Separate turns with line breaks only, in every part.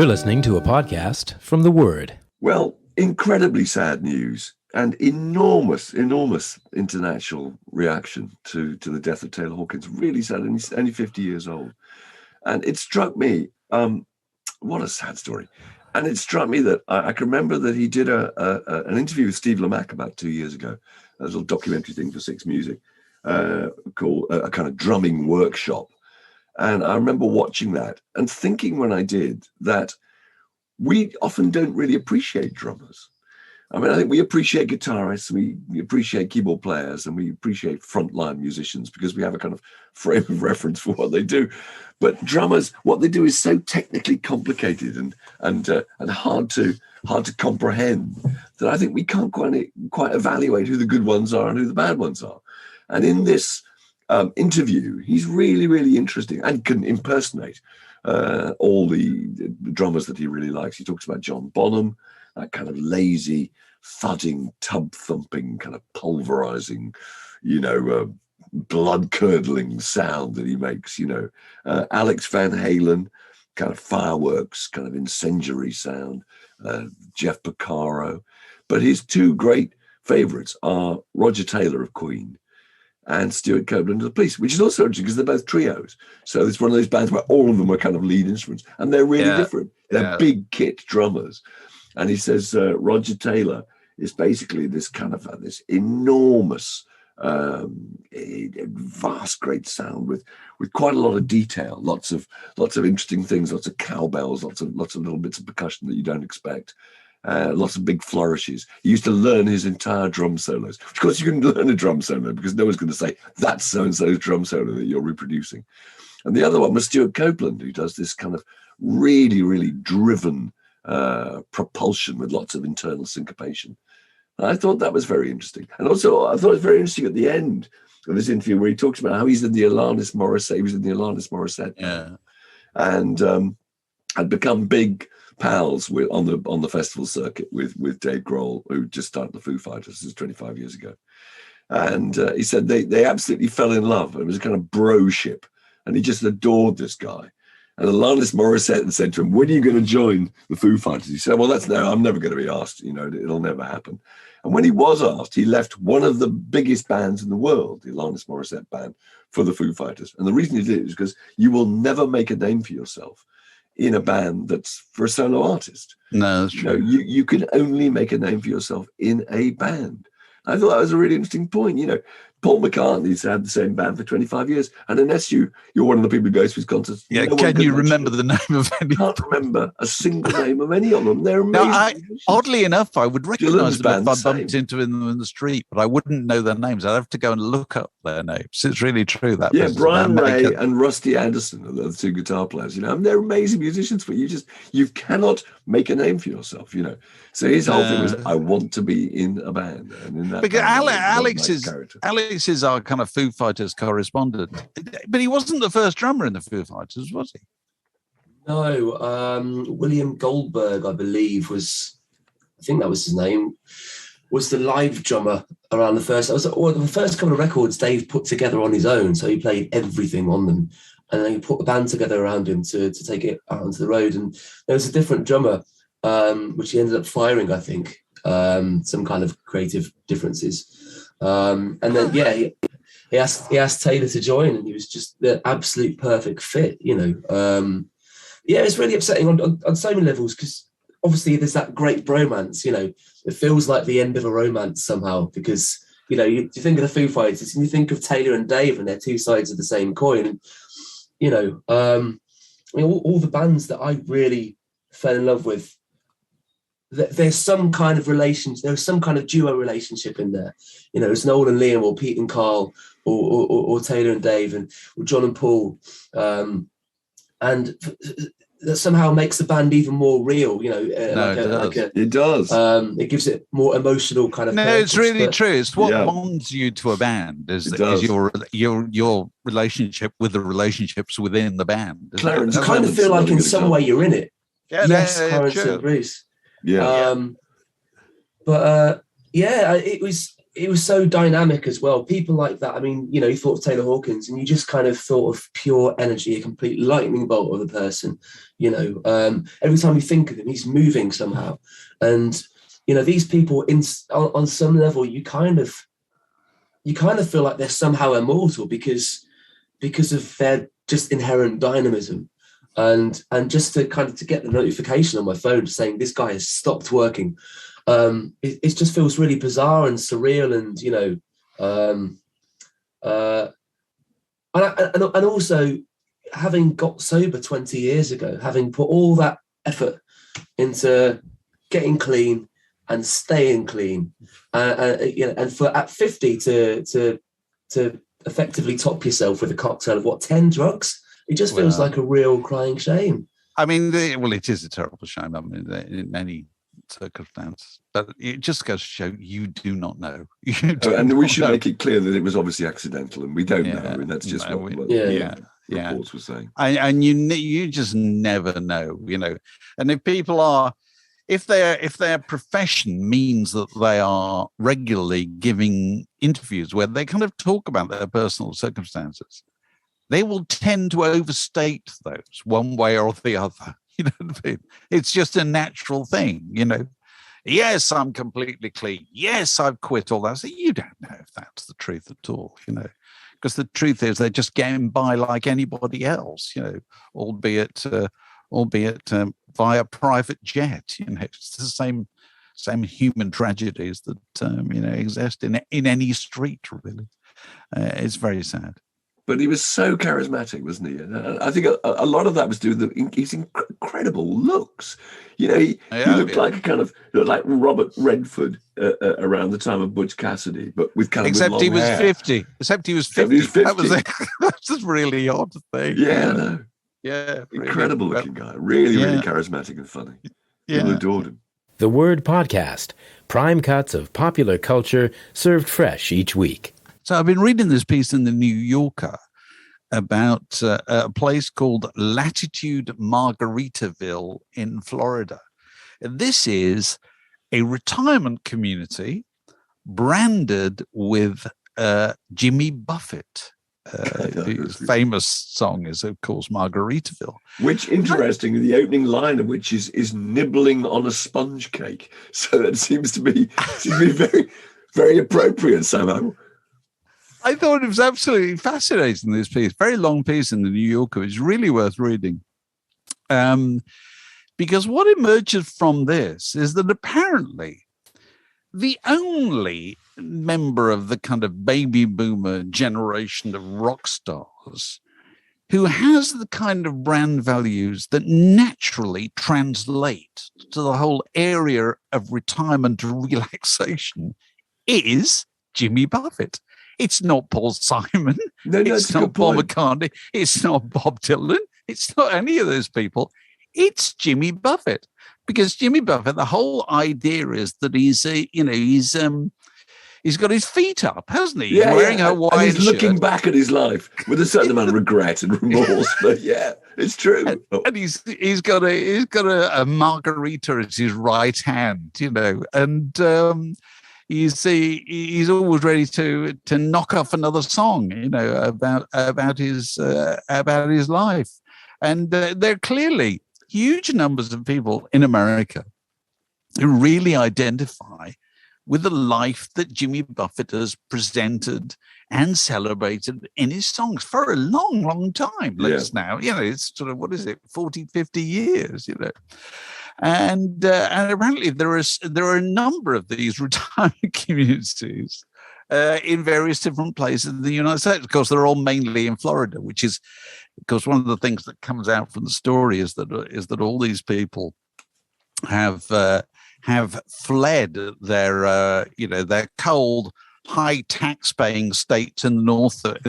You're listening to a podcast from The Word.
Well, incredibly sad news and enormous international reaction to the death of Taylor Hawkins. Really sad, and he's only 50 years old. And it struck me, what a sad story. And it struck me that I can remember that he did an interview with Steve Lamacq about 2 years ago, a little documentary thing for Six Music called a kind of drumming workshop. And I remember watching that and thinking when I did that we often don't really appreciate drummers. I mean, I think we appreciate guitarists, we appreciate keyboard players, and we appreciate frontline musicians because we have a kind of frame of reference for what they do. But drummers, what they do is so technically complicated and hard to comprehend that I think we can't quite evaluate who the good ones are and who the bad ones are. And in this interview, he's really, really interesting and can impersonate all the drummers that he really likes. He talks about John Bonham, that kind of lazy, thudding, tub-thumping, kind of pulverizing, blood-curdling sound that he makes, Alex Van Halen, kind of fireworks, kind of incendiary sound, Jeff Porcaro. But his two great favorites are Roger Taylor of Queen and Stuart Copeland of the Police, which is also interesting because they're both trios. So it's one of those bands where all of them are kind of lead instruments, and they're really different. They're big kit drummers. And he says Roger Taylor is basically this kind of this enormous, vast, great sound with quite a lot of detail, lots of interesting things, lots of cowbells, lots of little bits of percussion that you don't expect. Lots of big flourishes. He used to learn his entire drum solos. Of course, you can learn a drum solo because no one's going to say that's so-and-so's drum solo that you're reproducing. And the other one was Stuart Copeland, who does this kind of really, really driven propulsion with lots of internal syncopation. And I thought that was very interesting. And also, I thought it was very interesting at the end of this interview where he talks about how he's in the Alanis Morissette. He was in the Alanis Morissette, and had become big pals on the festival circuit with Dave Grohl, who just started the Foo Fighters. This is 25 years ago. And he said they absolutely fell in love. It was a kind of broship, and he just adored this guy. And Alanis Morissette said to him, "When are you going to join the Foo Fighters?" He said, "Well, I'm never going to be asked. It'll never happen." And when he was asked, he left one of the biggest bands in the world, the Alanis Morissette band, for the Foo Fighters. And the reason he did it is because you will never make a name for yourself in a band that's for a solo artist.
No, that's true.
You can only make a name for yourself in a band. I thought that was a really interesting point. Paul McCartney's had the same band for 25 years. And unless you're one of the people who goes to his concerts.
Yeah, can you remember the name of any?
I can't remember a single name of any of them. They're amazing.
Oddly enough, I would recognize them if I bumped into them in the street, but I wouldn't know their names. I'd have to go and look up their names. It's really true.
Brian Ray and Rusty Anderson are the two guitar players. They're amazing musicians, but you cannot make a name for yourself. So his whole thing was, I want to be in a band, and in that. Because
Alex is our kind of Foo Fighters correspondent, but he wasn't the first drummer in the Foo Fighters, was he?
No, William Goldberg, I believe, I think that was his name, was the live drummer around the first. The first couple of records Dave put together on his own, so he played everything on them, and then he put the band together around him to take it out onto the road. And there was a different drummer, which he ended up firing, I think, some kind of creative differences. And then he asked Taylor to join, and he was just the absolute perfect fit. It's really upsetting on so many levels because obviously there's that great bromance. It feels like the end of a romance somehow because you think of the Foo Fighters and you think of Taylor and Dave, and they're two sides of the same coin. All the bands that I really fell in love with, there's some kind of relationship, there's some kind of duo relationship in there. It's Noel and Liam, or Pete and Carl, or Taylor and Dave, or John and Paul. And that somehow makes the band even more real,
it does.
It gives it more emotional kind of.
No, purpose, it's really true. It's what bonds you to a band is your relationship with the relationships within the band.
Clarence, you kind of feel like in some way you're in it.
Yeah,
yes, Clarence and Bruce.
Yeah.
It was. it was so dynamic as well. People like that. I mean, you thought of Taylor Hawkins, and you just kind of thought of pure energy, a complete lightning bolt of a person. Every time you think of him, he's moving somehow. And these people, on some level, you kind of feel like they're somehow immortal because of their just inherent dynamism. And just to get the notification on my phone saying this guy has stopped working. It just feels really bizarre and surreal, and also having got sober 20 years ago, having put all that effort into getting clean and staying clean, and for at 50 to effectively top yourself with a cocktail of 10 drugs, it just feels like a real crying shame.
I mean, it is a terrible shame. I mean, in any circumstance, but it just goes to show you do not know.
And we should make it clear that it was obviously accidental, and we don't know. I mean, that's just what reports were saying.
And you just never know, And if people are, if their profession means that they are regularly giving interviews where they kind of talk about their personal circumstances, they will tend to overstate those one way or the other. You know what I mean? It's just a natural thing, Yes, I'm completely clean. Yes, I've quit all that. So you don't know if that's the truth at all, because the truth is they're just getting by like anybody else, albeit via private jet. It's the same human tragedies that exist in any street. Really, it's very sad.
But he was so charismatic, wasn't he? And I think a lot of that was due to his incredible looks. He looked like a kind of like Robert Redford around the time of Butch Cassidy, but with kind of
except
long
he was
hair.
50. Except he was 50. That was a really odd thing.
Yeah, I know.
Yeah,
incredible looking guy. Really charismatic and funny. People adored him.
The Word Podcast. Prime cuts of popular culture served fresh each week.
So I've been reading this piece in the New Yorker about a place called Latitude Margaritaville in Florida. This is a retirement community branded with Jimmy Buffett. His famous song is, of course, Margaritaville.
Which, interestingly, the opening line of which is nibbling on a sponge cake. So that seems to be very, very appropriate somehow.
I thought it was absolutely fascinating, this piece. Very long piece in the New Yorker. It's really worth reading. Because what emerges from this is that apparently the only member of the kind of baby boomer generation of rock stars who has the kind of brand values that naturally translate to the whole area of retirement and relaxation is Jimmy Buffett. It's not Paul Simon.
No,
it's not Paul McCartney. It's not Bob Dylan. It's not any of those people. It's Jimmy Buffett. Because Jimmy Buffett, the whole idea is that he's got his feet up, hasn't he? He's wearing a Hawaiian
and he's looking back at his life with a certain amount of regret and remorse. But yeah, it's true.
And he's got a margarita as his right hand, and he's always ready to knock off another song, about his life. And there are clearly huge numbers of people in America who really identify with the life that Jimmy Buffett has presented and celebrated in his songs for a long, long time. Now, it's sort of, 40, 50 years, And apparently there are a number of these retirement communities in various different places in the United States. Of course, they're all mainly in Florida, which is, because one of the things that comes out from the story is that all these people have fled their cold, high tax-paying states in the north of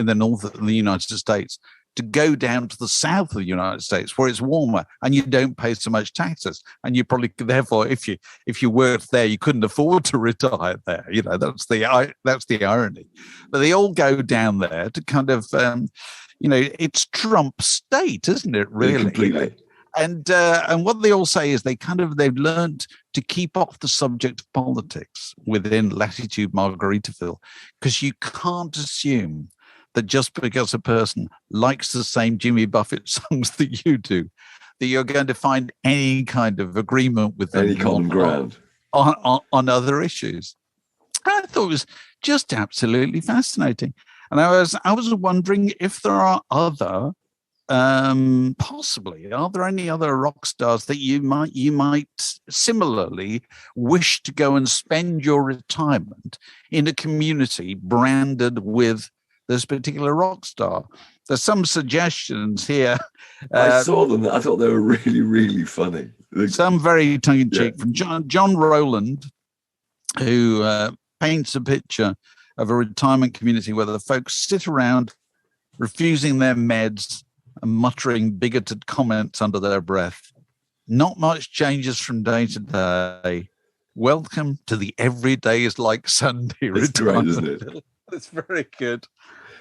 the United States to go down to the south of the United States where it's warmer and you don't pay so much taxes, and you probably therefore if you worked there you couldn't afford to retire there. That's the irony. But they all go down there to kind of it's Trump state, isn't it? Really,
completely.
And what they all say is they've learned to keep off the subject of politics within Latitude Margaritaville, because you can't assume that just because a person likes the same Jimmy Buffett songs that you do, that you're going to find any kind of agreement with them,
any common ground
on other issues. I thought it was just absolutely fascinating, and I was wondering if there are other. Possibly, are there any other rock stars that you might similarly wish to go and spend your retirement in a community branded with this particular rock star? There's some suggestions here.
I saw them. I thought they were really, really funny.
Some very tongue-in-cheek from John Rowland, who paints a picture of a retirement community where the folks sit around refusing their meds and muttering bigoted comments under their breath. Not much changes from day to day. Welcome to the everyday is like Sunday retirement.
It's great, isn't it?
It's very good.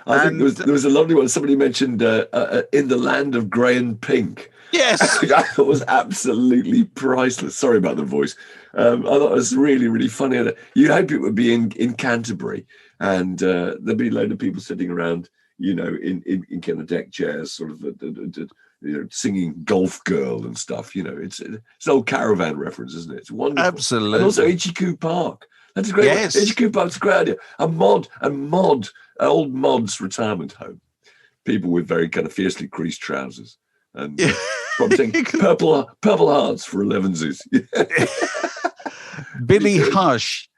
I think there was a lovely one. Somebody mentioned In the Land of Grey and Pink.
Yes.
I thought it was absolutely priceless. Sorry about the voice. I thought it was really, really funny. You'd hope it would be in Canterbury, and there'd be a load of people sitting around, in kind of deck chairs, sort of, singing Golf Girl and stuff. It's an old Caravan reference, isn't it? It's wonderful.
Absolutely.
And also Itchycoo Park. That's a great one. Itchycoo Park's a great idea. Old Mod's retirement home. People with very kind of fiercely creased trousers. And prompting purple hearts for 11s.
Billy Hush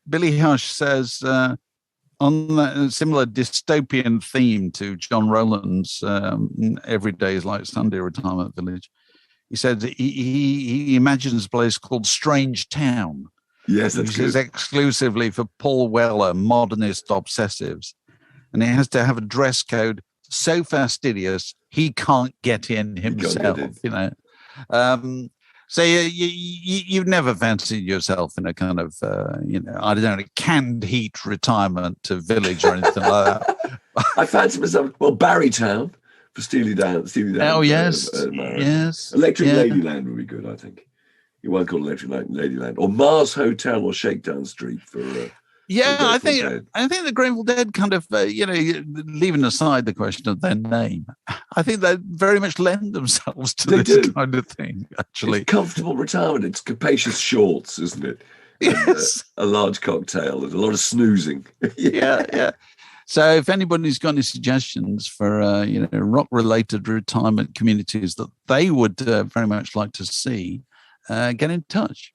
says, on a similar dystopian theme to John Rowland's Every Day is Like Sunday Retirement Village, he said he imagines a place called Strange Town.
Yes, that's
which
good.
Is exclusively for Paul Weller modernist obsessives. And it has to have a dress code so fastidious he can't get in himself. So you've never fancied yourself in a kind of, I don't know, canned heat retirement village or anything like that.
I fancy myself, Barrytown for Steely Dan.
Oh, yes. Yes.
Electric Ladyland would be good, I think. You won't call Electric Ladyland. Or Mars Hotel or Shakedown Street for...
I think the Grateful Dead kind of, leaving aside the question of their name, I think they very much lend themselves to this kind of thing, actually.
It's comfortable retirement. It's capacious shorts, isn't it?
Yes.
And, a large cocktail and a lot of snoozing.
Yeah. So if anybody's got any suggestions for, rock-related retirement communities that they would very much like to see, get in touch.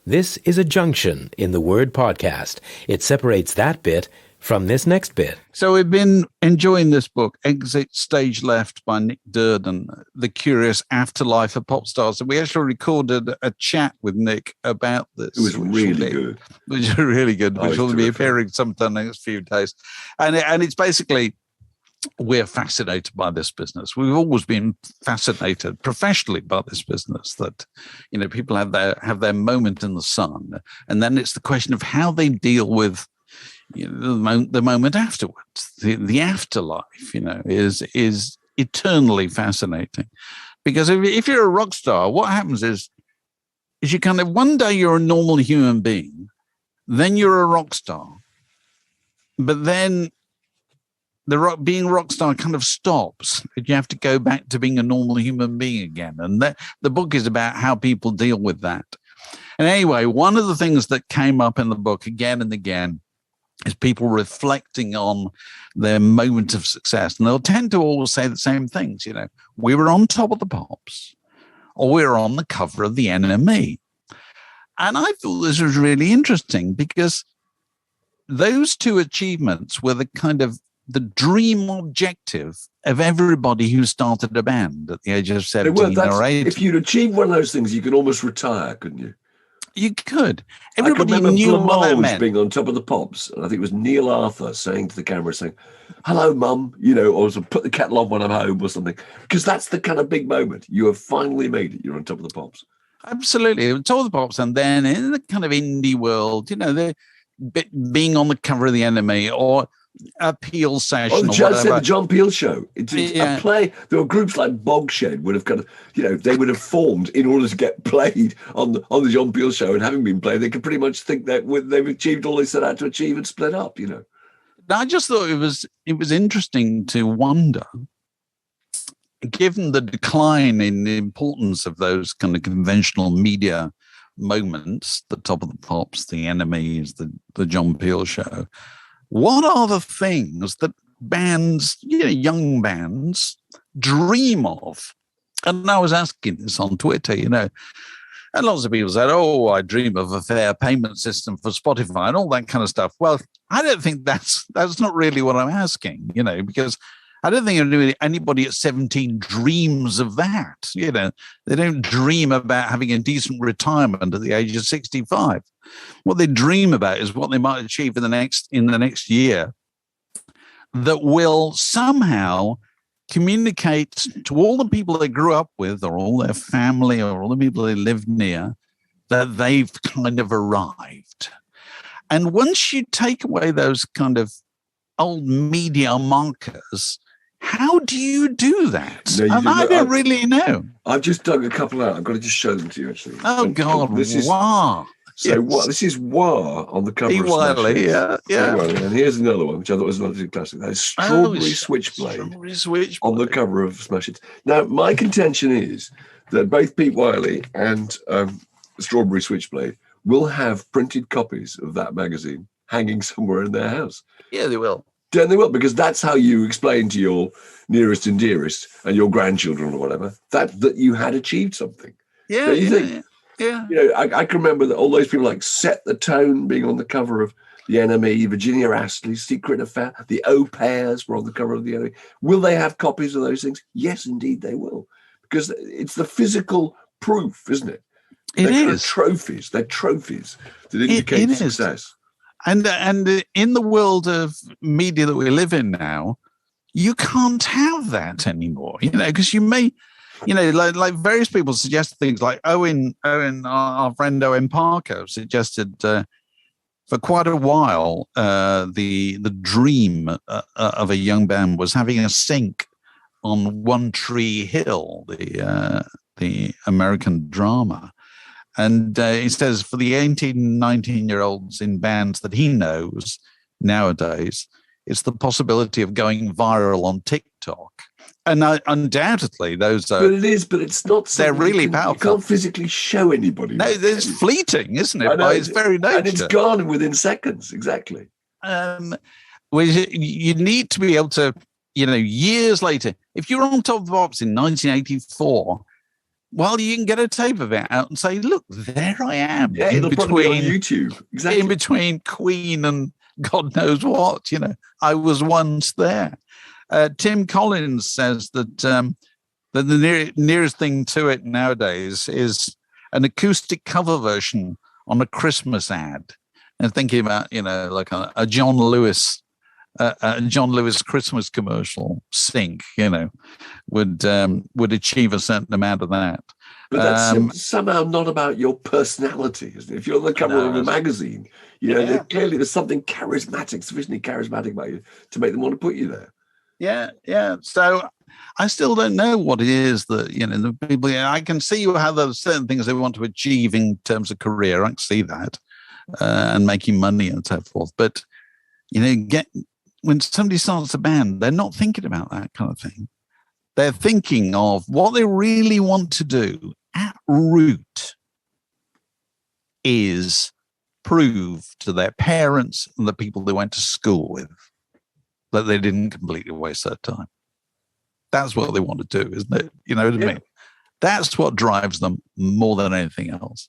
This is a junction in the word podcast. It separates that bit from this next bit.
So we've been enjoying this book, Exit Stage Left by Nick Durden, The Curious Afterlife of Pop Stars. And we actually recorded a chat with Nick about this.
It was really good.
Which was really good, which will be appearing sometime in the next few days. And it's basically... we're fascinated by this business. We've always been fascinated professionally by this business, that, people have their moment in the sun. And then it's the question of how they deal with, the moment afterwards. The afterlife, is eternally fascinating. Because if you're a rock star, what happens is you kind of, one day you're a normal human being, then you're a rock star. But then being a rock star kind of stops. You have to go back to being a normal human being again. And the book is about how people deal with that. And anyway, one of the things that came up in the book again and again is people reflecting on their moment of success. And they'll tend to always say the same things. We were on Top of the Pops, or we were on the cover of the NME. And I thought this was really interesting because those two achievements were the kind of the dream objective of everybody who started a band at the age of 17 or 18.
If you'd achieved one of those things, you could almost retire, couldn't you?
You could.
Everybody
knew what that meant.
Being on Top of the Pops, and I think it was Neil Arthur saying to the camera, "Hello, Mum," or put the kettle on when I'm home or something, because that's the kind of big moment. You have finally made it. You're on Top of the Pops.
Absolutely, Top of the Pops, and then in the kind of indie world, they're being on the cover of the NME or a Peel session
Oh,
or
the
whatever.
John Peel show. It's a play. There were groups like Bogshed would have kind of, they would have formed in order to get played on the John Peel show, and having been played, they could pretty much think that they've achieved all they set out to achieve and split up.
I just thought it was interesting to wonder, given the decline in the importance of those kind of conventional media moments, the Top of the Pops, the NMEs, the John Peel show. What are the things that bands, young bands, dream of? And I was asking this on Twitter, and lots of people said, "Oh, I dream of a fair payment system for Spotify and all that kind of stuff." Well, I don't think that's not really what I'm asking, because I don't think anybody at 17 dreams of that. They don't dream about having a decent retirement at the age of 65. What they dream about is what they might achieve in the next year that will somehow communicate to all the people they grew up with, or all their family, or all the people they live near, that they've kind of arrived. And once you take away those kind of old media markers, how do you do that? I don't really know.
I've just dug a couple out. I've got to just show them to you, actually.
Oh, God, wow.
So this is Wah on the cover of
Wylie, yeah.
And here's another one, which I thought was another classic. That is Strawberry Switchblade on the cover of Smash Hits. Now, my contention is that both Pete Wylie and Strawberry Switchblade will have printed copies of that magazine hanging somewhere in their house.
Yeah, they will.
Then they will, because that's how you explain to your nearest and dearest and your grandchildren or whatever that you had achieved something.
Yeah,
don't you think?
Yeah.
I can remember that all those people like Set the Tone being on the cover of the NME, Virginia Astley's Secret Affair, the Au Pairs were on the cover of the NME. Will they have copies of those things? Yes, indeed they will, because it's the physical proof, isn't it? They're trophies. They're trophies that indicate success.
And in the world of media that we live in now, you can't have that anymore, because you may, like various people suggest things like Owen, our friend Owen Parker suggested for quite a while, the dream of a young band was having a sink on One Tree Hill, the American drama. And he says for the 18, 19-year-olds in bands that he knows nowadays, it's the possibility of going viral on TikTok. And undoubtedly, those are...
But it's not...
They're really powerful.
You can't physically show anybody.
No, it's fleeting, isn't it? By its very nature.
And it's gone within seconds, exactly.
You need to be able to, years later, if you're on Top of the Pops in 1984... well, you can get a tape of it out and say, look, there I am.
Yeah, it'll probably be on YouTube. Exactly.
In between Queen and God knows what, I was once there. Tim Collins says that the nearest thing to it nowadays is an acoustic cover version on a Christmas ad. And thinking about, like a John Lewis Christmas commercial sync, would achieve a certain amount of that.
But that's somehow not about your personality, isn't it? If you're on the cover of a magazine, clearly there's something sufficiently charismatic about you to make them want to put you there.
Yeah. So I still don't know what it is that, the people, I can see how there's certain things they want to achieve in terms of career. I can see that and making money and so forth. But, when somebody starts a band, they're not thinking about that kind of thing. They're thinking of what they really want to do at root is prove to their parents and the people they went to school with that they didn't completely waste their time. That's what they want to do, isn't it? You know what I mean? That's what drives them more than anything else.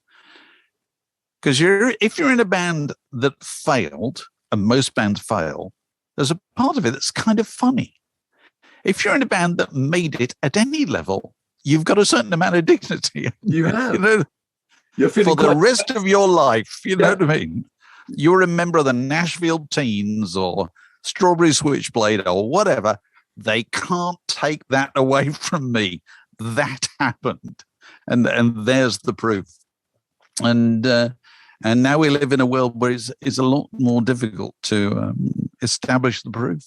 Because if you're in a band that failed, and most bands fail, there's a part of it that's kind of funny. If you're in a band that made it at any level, you've got a certain amount of dignity.
You have.
You're feeling for the rest of your life, you know what I mean? You're a member of the Nashville Teens or Strawberry Switchblade or whatever. They can't take that away from me. That happened. And there's the proof. And now we live in a world where it's a lot more difficult to establish the proof,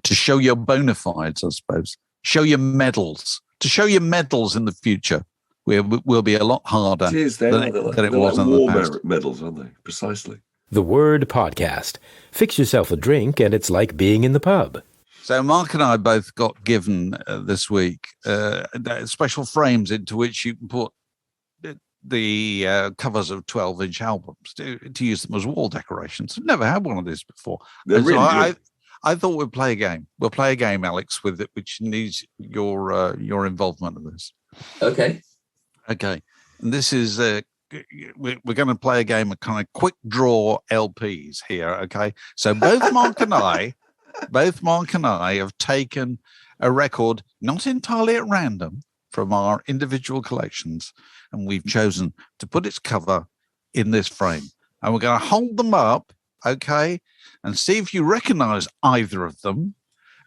to show your bona fides, I suppose, show your medals, to show your medals in the future. Will be a lot harder than it was in the past.
Medals, aren't they? Precisely.
The Word Podcast. Fix yourself a drink and it's like being in the pub.
So Mark and I both got given this week special frames into which you can put the covers of 12-inch albums to use them as wall decorations. I've never had one of these before.
They're really good.
I thought we'd play a game. We'll play a game, Alex, with it, which needs your involvement in this.
Okay.
Okay, and this is we're going to play a game of kind of quick draw LPs here. Okay, so both Mark and I have taken a record, not entirely at random, from our individual collections, and we've chosen to put its cover in this frame, and we're going to hold them up, okay, and see if you recognise either of them,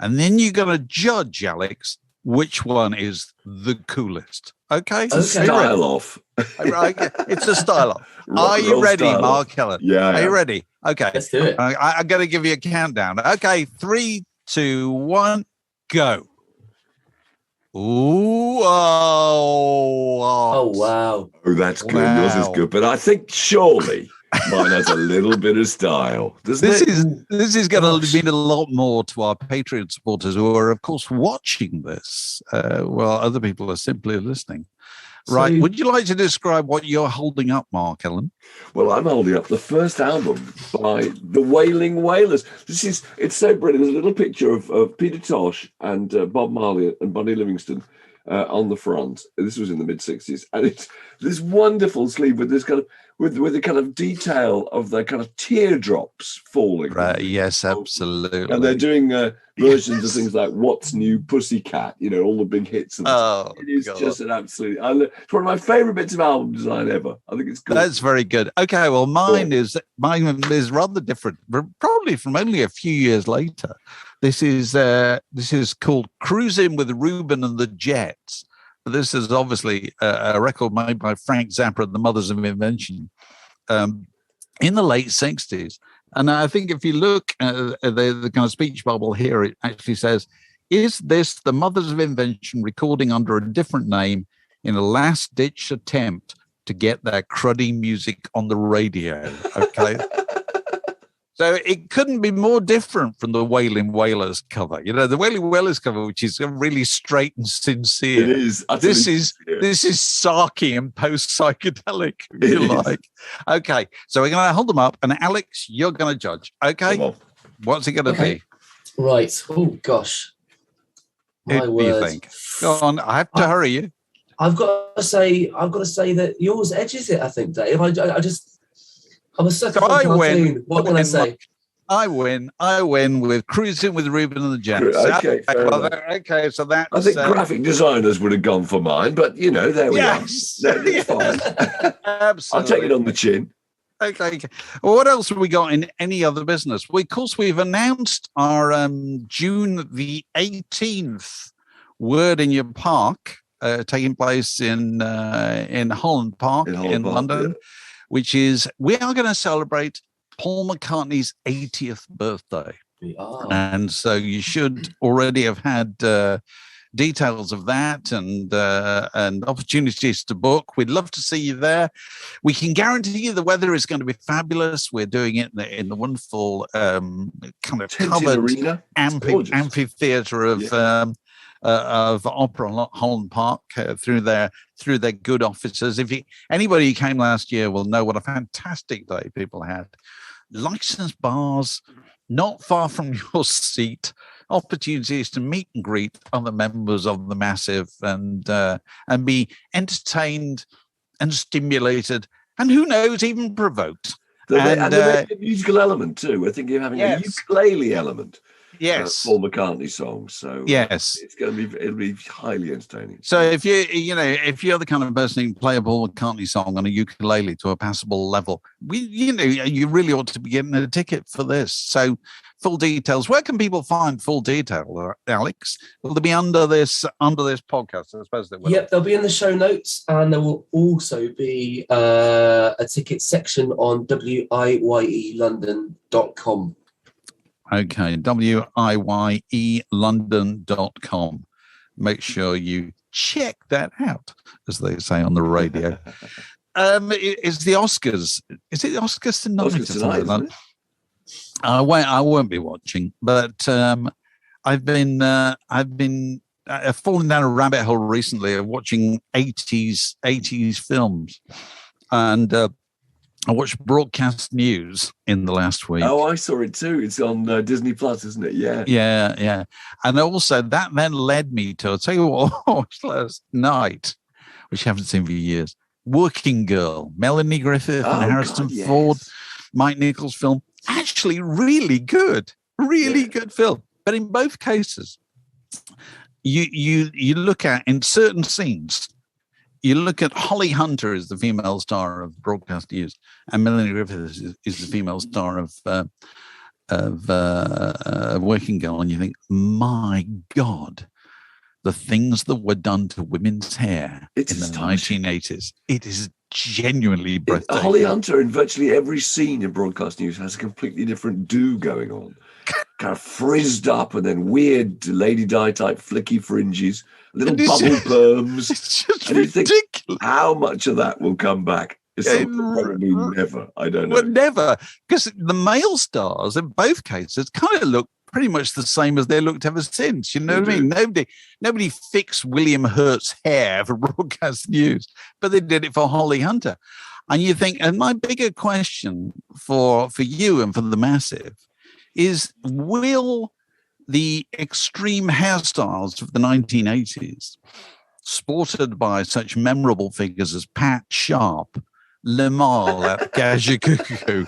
and then you're going to judge, Alex, which one is the coolest. Okay?
Style off.
It's a style off. Are you ready, Mark Helen?
Yeah.
Are you ready? Okay.
Let's do it.
I'm going to give you a countdown. Okay, 3, 2, 1, go. Ooh,
Oh, wow.
Oh, that's good.
Wow.
Yours is good. But I think surely mine has a little bit of style. This
is going to mean a lot more to our Patreon supporters who are, of course, watching this while other people are simply listening. Right. Would you like to describe what you're holding up, Mark Ellen?
Well, I'm holding up the first album by the Wailing Wailers. It's so brilliant. There's a little picture of Peter Tosh and Bob Marley and Bonnie Livingston on the front. This was in the mid-60s. And it's this wonderful sleeve with this kind of with the kind of detail of the kind of teardrops falling.
Right. Yes, absolutely.
And they're doing versions of things like "What's New, Pussycat," all the big hits. It is just an absolute. It's one of my favorite bits of album design ever. I think it's cool.
That's very good. Okay, well, mine is rather different, probably from only a few years later. This is called "Cruising with Reuben and the Jets." This is obviously a record made by Frank Zappa and the Mothers of Invention in the late 60s. And I think if you look at the kind of speech bubble here, it actually says, "Is this the Mothers of Invention recording under a different name in a last-ditch attempt to get their cruddy music on the radio?" Okay. So it couldn't be more different from the Wailing Wailers cover. The Wailing Wailers cover, which is really straight and sincere.
It is.
This is sarky and post-psychedelic, if you like. Okay, so we're going to hold them up, and Alex, you're going to judge. Okay, what's it going to be?
Right. Oh gosh. My
What do you think? Go on. I have to hurry you.
I've got to say that yours edges it. I think, Dave. I'm a sucker for cartoon. What can I say?
I win with Cruising with Reuben and the Jets.
Okay,
okay, so that's...
I think graphic designers would have gone for mine, but, there we are. That's fine.
Absolutely.
I'll take it on the chin.
Okay. Well, what else have we got in any other business? Of course, we've announced our June the 18th Word in Your Park, taking place in Holland Park in London. Yeah. Which is, we are going to celebrate Paul McCartney's 80th birthday.
We are.
And so you should already have had details of that and opportunities to book. We'd love to see you there. We can guarantee you the weather is going to be fabulous. We're doing it in the wonderful kind of covered arena. Amphitheatre of Opera Holland Park through their good officers. Anybody who came last year will know what a fantastic day people had. Licensed bars, not far from your seat, opportunities to meet and greet other members of the Massive and be entertained and stimulated, and who knows, even provoked.
And a musical element too. I think you're having a ukulele element.
Yes,
Paul McCartney songs. So
yes,
it'll be highly entertaining.
So if you're the kind of person who can play a Paul McCartney song on a ukulele to a passable level, you really ought to be getting a ticket for this. So full details. Where can people find full detail, Alex? Will they be under this podcast? I suppose they will.
Yep, they'll be in the show notes, and there will also be a ticket section on wielondon.com.
Okay, WIYELondon.com. Make sure you check that out, as they say on the radio. It's the Oscars. Is it the Oscars tonight?
Oscars tonight, isn't it?
I won't be watching, but I've fallen down a rabbit hole recently of watching 80s films, and I watched Broadcast News in the last week.
Oh, I saw it too. It's on Disney Plus, isn't it? Yeah.
Yeah. And also that then led me to, I'll tell you what I watched last night, which I haven't seen for years. Working Girl, Melanie Griffith and Harrison Ford, Mike Nichols film. Actually, really good. Really good film. But in both cases, you look at, in certain scenes, you look at Holly Hunter is the female star of Broadcast News, and Melanie Griffith is the female star of Working Girl, and you think, my God, the things that were done to women's hair in the 1980s. It is genuinely breathtaking.
Holly Hunter in virtually every scene in Broadcast News has a completely different do going on. Kind of frizzed up and then weird Lady Di type flicky fringes, little bubble perms.
It's just
and
ridiculous.
You think, how much of that will come back? It's probably never. I don't know.
Well, never. Because the male stars in both cases kind of look pretty much the same as they looked ever since. You know what I mean? Nobody fixed William Hurt's hair for Broadcast News, but they did it for Holly Hunter. And you think, and my bigger question for you and for the massive is, will the extreme hairstyles of the 1980s, sported by such memorable figures as Pat Sharp, Limahl at Itchycoo,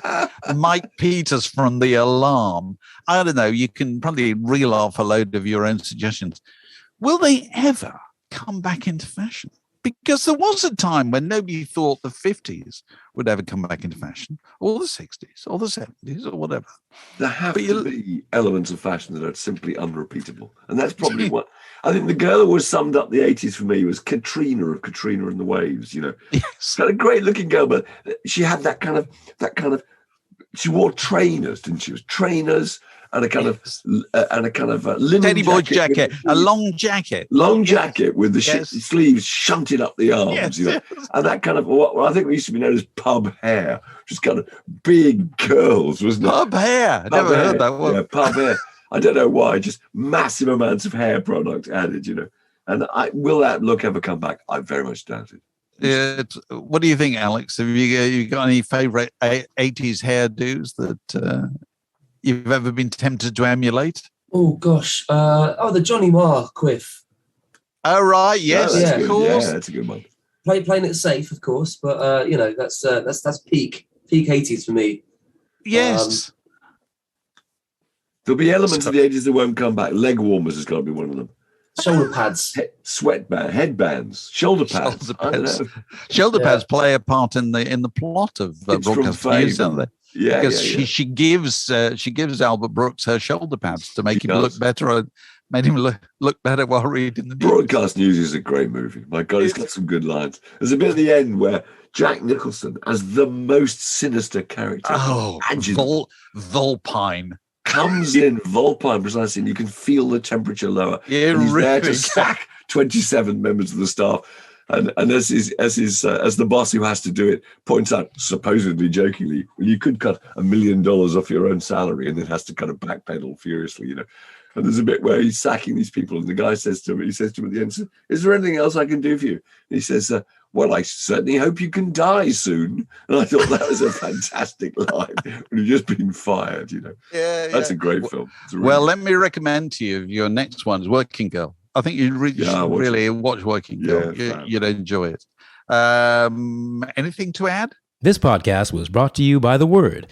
Mike Peters from The Alarm, I don't know, you can probably reel off a load of your own suggestions. Will they ever come back into fashion? Because there was a time when nobody thought the 50s would ever come back into fashion, or the 60s, or the 70s, or whatever.
There have to be elements of fashion that are simply unrepeatable. And that's probably what I think the girl who was summed up the 80s for me was Katrina of Katrina and the Waves, you know.
Yes.
Got a great looking girl, but she had that kind of she wore trainers, didn't she? It was trainers and a kind of linen
Teddy boy jacket, a long jacket.
Long jacket with the sleeves shunted up the arms, you know. And that kind of what I think used to be known as pub hair, just kind of big curls, wasn't it?
Pub hair. Never heard that one.
Yeah, pub hair. I don't know why, just massive amounts of hair product added, you know. And will that look ever come back? I very much doubt it.
What do you think, Alex? Have you got any favourite 80s hairdos that you've ever been tempted to emulate?
Oh, gosh. The Johnny Marr quiff.
Oh, right. Yes, of course.
Yeah, that's a good one.
Playing it safe, of course, but, that's peak 80s for me.
Yes.
There'll be elements of the 80s that won't come back. Leg warmers has got to be one of them.
Shoulder pads,
headbands, shoulder pads.
Shoulder pads play a part in the plot of Broadcast News, don't they?
Yeah,
because she gives Albert Brooks her shoulder pads to make him look better. Made him look better while reading the news.
Broadcast News is a great movie. My God, it's got some good lines. There's a bit at the end where Jack Nicholson, as the most sinister character,
Vulpine.
Comes in Vulpine precisely, and you can feel the temperature lower.
Yeah,
and he's
really
there to sack 27 members of the staff. And as the boss who has to do it points out, supposedly jokingly, well, you could cut $1 million off your own salary, and then has to kind of backpedal furiously, you know. And there's a bit where he's sacking these people, and the guy says to him at the end, "Is there anything else I can do for you?" And he says, "Well, I certainly hope you can die soon." And I thought that was a fantastic line when you've just been fired, you know. Yeah, that's a great film.
Let me recommend to you your next one is Working Girl. I think you really watch Working Girl. You'd enjoy it. Anything to add?
This podcast was brought to you by The Word.